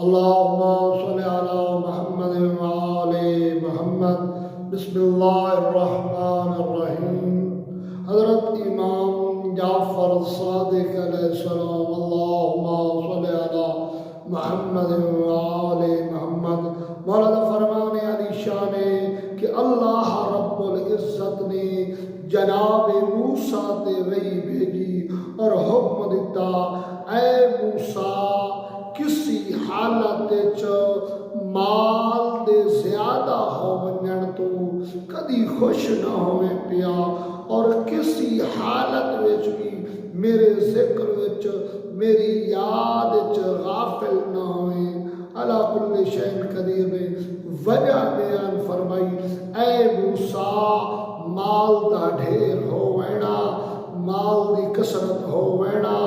اللهم صل على محمد وآل محمد بسم اللہ الرحمن الرحیم۔ حضرت امام جعفر صادق علیہ السلام اللہم صل علی محمد وآل محمد مولانا فرمانے علی شان کہ اللہ رب العزت نے جناب موسیٰ تے وحی بھیجی اور حکم دیتا، اے موسیٰ کسی حالت مال دے زیادہ ہو ونجن تو کدی خوش نہ ہوئے پیا، اور کسی حالت وچ بھی میرے ذکر وچ میری یاد وچ غافل نہ ہوئے۔ اللہ کل شیء قدیر نے وجہ بیان فرمائی، اے موسیٰ مال دا ڈھیر ہو وینا، مال دی کثرت ہو وینا،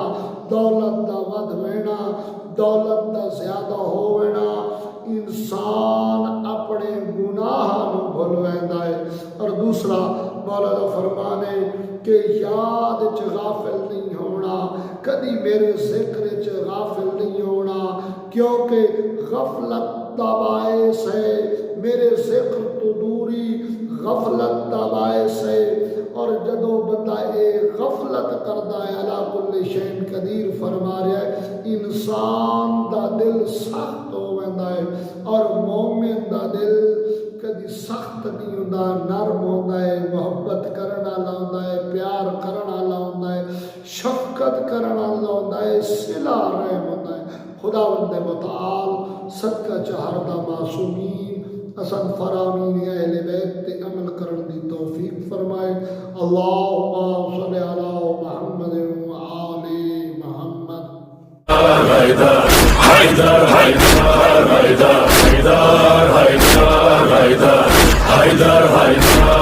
دولت دا ود وینا، دولت دا زیادہ ہو وینا انسان اپنے گناہ نو بھول ویندا ہے۔ اور دوسرا مولانا فرمانے کہ یاد وچ غافل نہیں ہونا، کدی میرے ذکر وچ غافل نہیں ہونا، کیونکہ غفلت دا باعث ہے میرے ذکر تو دوری، غفلت دا باعث ہے۔ اور جدو بندہ غفلت کردا ہے اللہ کل شیء قدیر فرما رہا ہے انسان دا دل سخت ہو ویندا ہے، اور مومن دا دل کدی سخت نہیں ہوندا، نرم ہوندا ہے، محبت کرن والا ہوندا ہے، پیار کرن والا ہوندا ہے، شفقت کرن والا ہوندا ہے، صلہ رحم ہوندا ہے۔ خداوند متعال صدقہ چہر دا معصومین اسن فرامین اہل بیت تے عمل کرن دی توفیق فرمائے۔ اللہم صلی علی محمد وآل محمد۔ حیدر حیدر حیدر حیدر حیدر حیدر حیدر حیدر